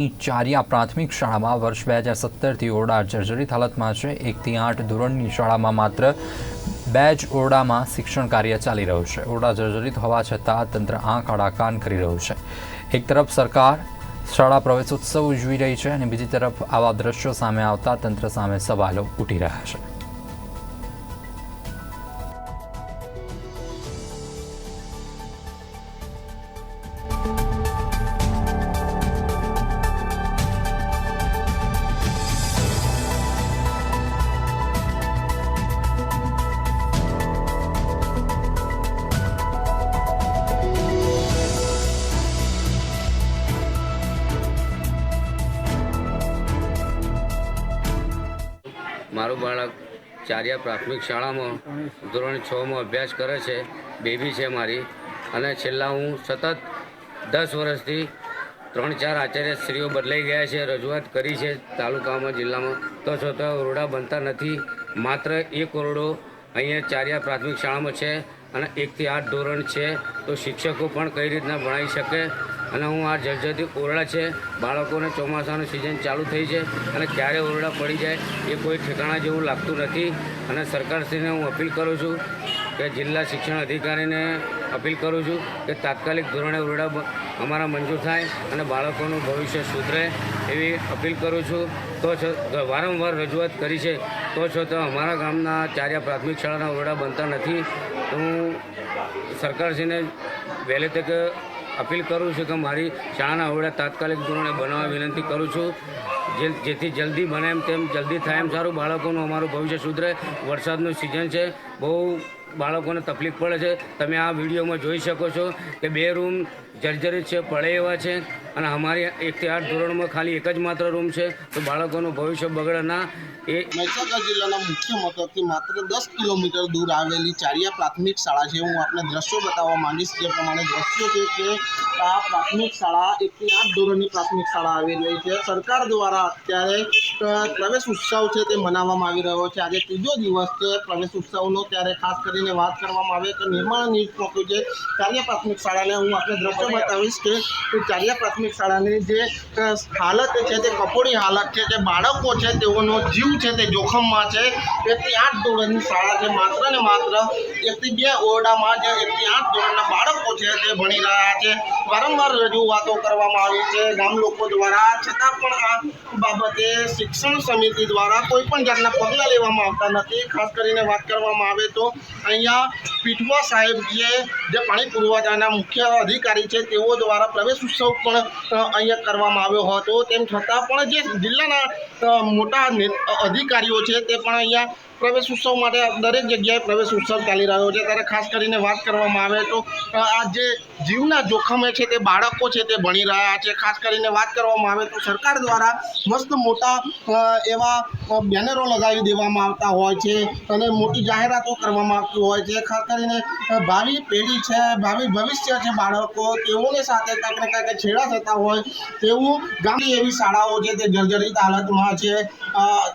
ચારિયા પ્રાથમિક શાળામાં વર્ષ 2017થી ઓરડા જર્જરિત હાલતમાં છે। 1 થી 8 ધોરણની શાળામાં માત્ર 2 જ ઓરડામાં શિક્ષણ કાર્ય ચાલી રહ્યું છે। ઓરડા જર્જરિત હોવા છતાં તંત્ર આંખ આડા કાન કરી રહ્યું છે। એક તરફ સરકાર શાળા પ્રવેશોત્સવ ઉજવી રહી છે અને બીજી તરફ આવા દ્રશ્યો સામે આવતા તંત્ર સામે સવાલો ઉઠી રહ્યા છે। મારું બાળક ચારિયા પ્રાથમિક શાળામાં ધોરણ 6માં અભ્યાસ કરે છે। બેબી છે મારી, અને છેલ્લા હું સતત 10 વર્ષથી 3-4 આચાર્યશ્રીઓ બદલાઈ ગયા છે, રજૂઆત કરી છે તાલુકામાં, જિલ્લામાં, તો છતાં ઓરડા બનતા નથી। માત્ર એક ઓરડો અહીંયા ચારિયા પ્રાથમિક શાળામાં છે અને 1 થી 8 ધોરણ છે, તો શિક્ષકો પણ કઈ રીતના ભણાવી શકે। અને હું આ જર્જરિત ઓરડા છે, બાળકોને ચોમાસાનું સિઝન ચાલુ થઈ છે અને ક્યારે ઓરડા પડી જાય એ કોઈ ઠેકાણા જેવું લાગતું નથી। અને સરકારશ્રીને હું અપીલ કરું છું કે જિલ્લા શિક્ષણ અધિકારીને અપીલ કરું છું કે તાત્કાલિક ધોરણે ઓરડા અમારા મંજૂર થાય અને બાળકોનું ભવિષ્ય સુધરે એવી અપીલ કરું છું। તો વારંવાર રજૂઆત કરી છે, તો છતાં અમારા ગામના ચારિયા પ્રાથમિક શાળાના ઓરડા બનતા નથી। તો હું સરકારશ્રીને વહેલી તકે અપીલ કરું છું કે મારી શાળાના ઓરડા તાત્કાલિક ધોરણે બનાવવા વિનંતી કરું છું, જેથી જલ્દી બને એમ તેમ જલ્દી થાય એમ સારું, બાળકોનું અમારું ભવિષ્ય સુધરે। વરસાદનું સિઝન છે, બહુ બાળકોને તકલીફ પડે છે। તમે આ વિડીયોમાં જોઈ શકો છો કે 2 રૂમ જર્જરિત છે, પડે એવા છે, અને અમારી 1 થી 8 ધોરણમાં ખાલી એક જ માત્ર રૂમ છે, તો બાળકોનું ભવિષ્ય બગડે ના એ। મહીસાગર જિલ્લાના મુખ્ય મથકથી માત્ર 10 કિલોમીટર દૂર આવેલી ચારિયા પ્રાથમિક શાળા છે। હું આપને દ્રશ્યો બતાવવા માંગીશ, જે પ્રમાણે દ્રશ્યો છે કે આ પ્રાથમિક શાળા 1 થી 8 ધોરણની પ્રાથમિક શાળા આવી રહી છે। સરકાર દ્વારા અત્યારે પ્રવેશ ઉત્સવ છે તે મનાવવામાં આવી રહ્યો છે। આજે 3જો દિવસ છે પ્રવેશ ઉત્સવનો, ત્યારે ખાસ કરીને વાત કરવામાં આવે તો નિર્માણ ન્યૂઝ ચોખ્યું છે ચારિયા પ્રાથમિક શાળાને હું આપને દ્રશ્યો બતાવીશ કે ચારિયા પ્રાથમિક શાળાની જે હાલત છે તે કફોડી હાલત છે, જે બાળકો છે તેઓનો જીવ છે તે જોખમમાં છે। 1 થી 8 ધોરણની શાળા છે, માત્ર ને માત્ર 1 થી 2 ઓરડામાં જે 1 થી 8 ધોરણના બાળકો છે તે ભણી રહ્યા છે। વારંવાર રજૂઆતો કરવામાં આવી છે ગામ લોકો દ્વારા, છતાં પણ આ બાબતે શિક્ષણ સમિતિ દ્વારા કોઈ પણ જાતના પગલાં લેવામાં આવતા નથી। ખાસ કરીને વાત કરવામાં આવે તો અહીંયા પીઠવા સાહેબ જે પાણી પુરવઠાના મુખ્ય અધિકારી છે તેઓ દ્વારા પ્રવેશ ઉત્સવ પણ અહીંયા કરવામાં આવ્યો હતો, તેમ છતાં પણ જે જિલ્લાના મોટા અધિકારીઓ છે તે પણ અહીંયા પ્રવેશ ઉત્સવ માટે દરેક જગ્યાએ પ્રવેશ ઉત્સવ ચાલી રહ્યો છે। ત્યારે ખાસ કરીને વાત કરવામાં આવે તો આ જે જીવના જોખમે છે તે બાળકો છે તે ભણી રહ્યા છે। ખાસ કરીને વાત કરવામાં આવે તો સરકાર દ્વારા મસ્ત મોટા એવા બેનરો લગાવી દેવામાં આવતા હોય છે અને મોટી જાહેરાતો કરવામાં આવતી હોય છે। ખાસ કરીને ભાવિ પેઢી છે, ભાવિ ભવિષ્ય છે બાળકો, તેઓને સાથે કંઈક ને કંઈક છેડા થતા હોય તેવું ગામની એવી શાળાઓ છે તે જર્જરિત હાલતમાં છે।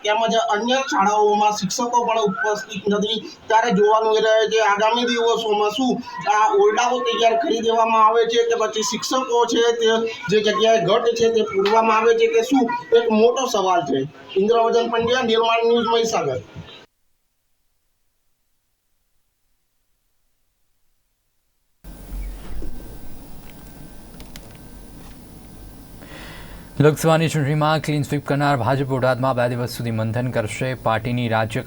તેમજ અન્ય શાળાઓમાં શિક્ષકો પણ ઉપસ્થિત નથી। ત્યારે જોવાનું એ રહે છે આગામી દિવસોમાં શું આ ઓરડાઓ તૈયાર કરી દેવામાં આવે છે કે પછી શિક્ષકો છે તે જે જગ્યાએ ઘટ છે તે પૂરવામાં આવે છે કે શું, એક મોટો સવાલ છે। ઇન્દ્રવર્ધન પંડ્યા, નિર્માણ ન્યૂઝ, મહીસાગર। લોકસભાની ચૂંટણીમાં ક્લીન સ્વીપ કરનાર ભાજપ બોટાદમાં 2 દિવસ સુધી મંથન કરશે। પાર્ટીની રાજ્ય